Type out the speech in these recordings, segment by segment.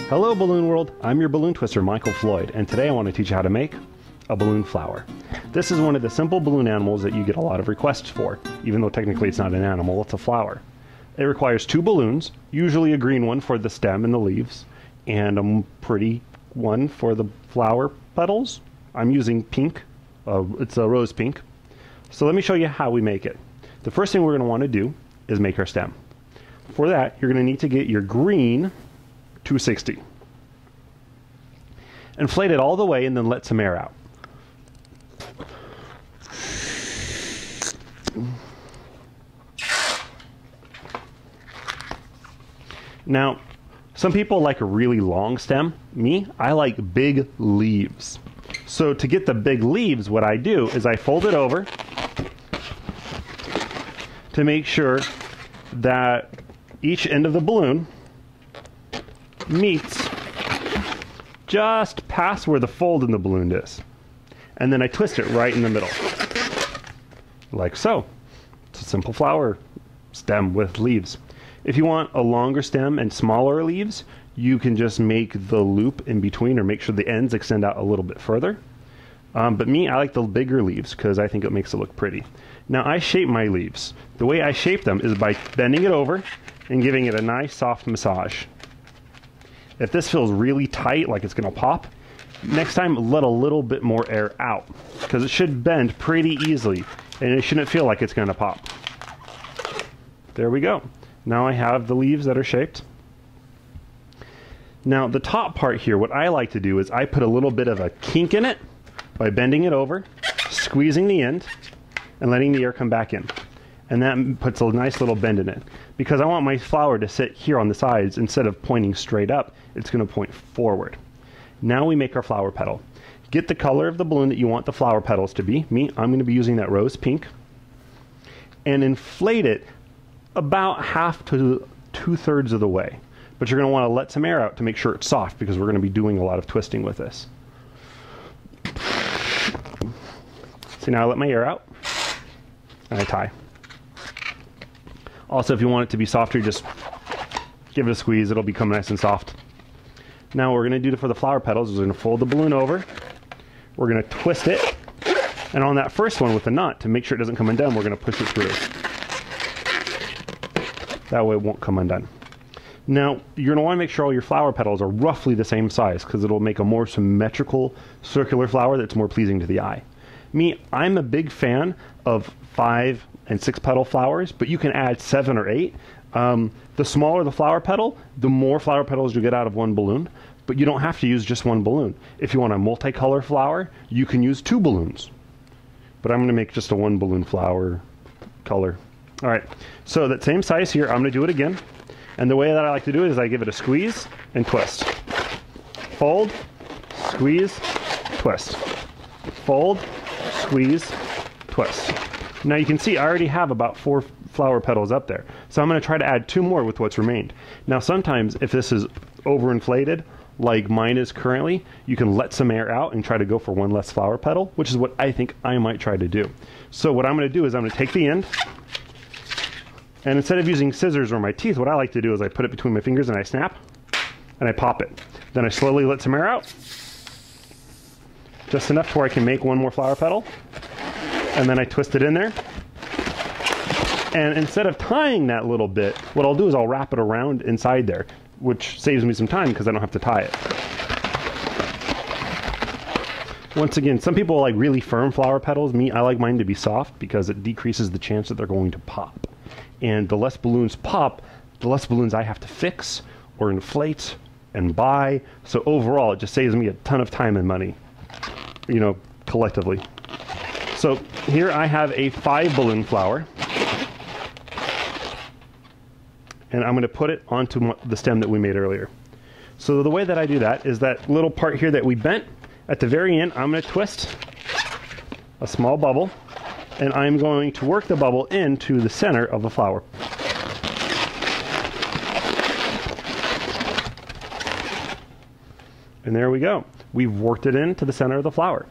Hello Balloon World, I'm your balloon twister Michael Floyd, and today I want to teach you how to make a balloon flower. This is one of the simple balloon animals that you get a lot of requests for, even though technically it's not an animal, it's a flower. It requires 2 balloons, usually a green one for the stem and the leaves, and a pretty one for the flower petals. I'm using pink, it's a rose pink. So let me show you how we make it. The first thing we're going to want to do is make our stem. For that, you're going to need to get your green 260. Inflate it all the way and then let some air out. Now, some people like a really long stem. Me, I like big leaves. So to get the big leaves, what I do is I fold it over to make sure that each end of the balloon meets just past where the fold in the balloon is. And then I twist it right in the middle. Like so. It's a simple flower stem with leaves. If you want a longer stem and smaller leaves, you can just make the loop in between or make sure the ends extend out a little bit further. But me, I like the bigger leaves because I think it makes it look pretty. Now I shape my leaves. The way I shape them is by bending it over and giving it a nice soft massage. If this feels really tight, like it's going to pop, next time let a little bit more air out because it should bend pretty easily and it shouldn't feel like it's going to pop. There we go. Now I have the leaves that are shaped. Now the top part here, what I like to do is I put a little bit of a kink in it by bending it over, squeezing the end, and letting the air come back in. And that puts a nice little bend in it. Because I want my flower to sit here on the sides, instead of pointing straight up, it's going to point forward. Now we make our flower petal. Get the color of the balloon that you want the flower petals to be. Me, I'm going to be using that rose pink. And inflate it about half to 2/3 of the way. But you're going to want to let some air out to make sure it's soft because we're going to be doing a lot of twisting with this. So now I let my air out and I tie. Also, if you want it to be softer, just give it a squeeze. It'll become nice and soft. Now what we're going to do for the flower petals is we're going to fold the balloon over. We're going to twist it. And on that first one with the knot, to make sure it doesn't come undone, we're going to push it through. That way it won't come undone. Now, you're going to want to make sure all your flower petals are roughly the same size because it'll make a more symmetrical circular flower that's more pleasing to the eye. Me, I'm a big fan of 5 and 6 petal flowers, but you can add 7 or 8. The smaller the flower petal, the more flower petals you get out of one balloon, but you don't have to use just one balloon. If you want a multicolor flower, you can use 2 balloons. But I'm going to make just a 1 balloon flower color. All right, so that same size here, I'm going to do it again. And the way that I like to do it is I give it a squeeze and twist. Fold, squeeze, twist. Fold, squeeze, twist. Now you can see I already have about 4 flower petals up there. So I'm going to try to add 2 more with what's remained. Now sometimes if this is overinflated, like mine is currently, you can let some air out and try to go for 1 less flower petal, which is what I think I might try to do. So what I'm going to do is I'm going to take the end, and instead of using scissors or my teeth, what I like to do is I put it between my fingers and I snap, and I pop it. Then I slowly let some air out, just enough to where I can make 1 more flower petal. And then I twist it in there. And instead of tying that little bit, what I'll do is I'll wrap it around inside there, which saves me some time because I don't have to tie it. Once again, some people like really firm flower petals. Me, I like mine to be soft because it decreases the chance that they're going to pop. And the less balloons pop, the less balloons I have to fix or inflate and buy. So overall, it just saves me a ton of time and money, you know, collectively. So here I have a 5 balloon flower, and I'm going to put it onto the stem that we made earlier. So the way that I do that is that little part here that we bent, at the very end I'm going to twist a small bubble, and I'm going to work the bubble into the center of the flower. And there we go. We've worked it into the center of the flower.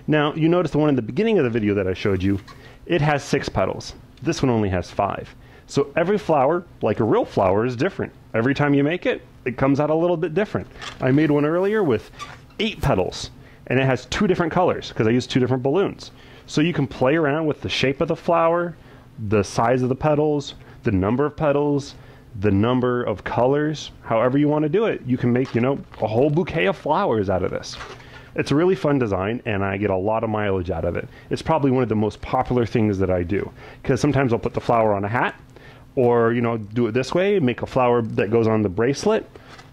Now, you notice the one in the beginning of the video that I showed you, it has 6 petals. This one only has 5. So every flower, like a real flower, is different. Every time you make it, it comes out a little bit different. I made one earlier with 8 petals, and it has 2 different colors because I used 2 different balloons. So you can play around with the shape of the flower, the size of the petals, the number of petals, the number of colors, however you want to do it. You can make, a whole bouquet of flowers out of this. It's a really fun design, and I get a lot of mileage out of it. It's probably one of the most popular things that I do, because sometimes I'll put the flower on a hat, or, do it this way, make a flower that goes on the bracelet,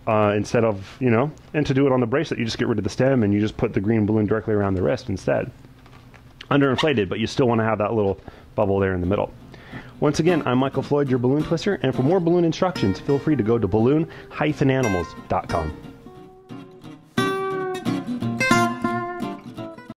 instead of, and to do it on the bracelet, you just get rid of the stem and you just put the green balloon directly around the wrist instead. Underinflated, but you still want to have that little bubble there in the middle. Once again, I'm Michael Floyd, your balloon twister, and for more balloon instructions, feel free to go to balloon-animals.com.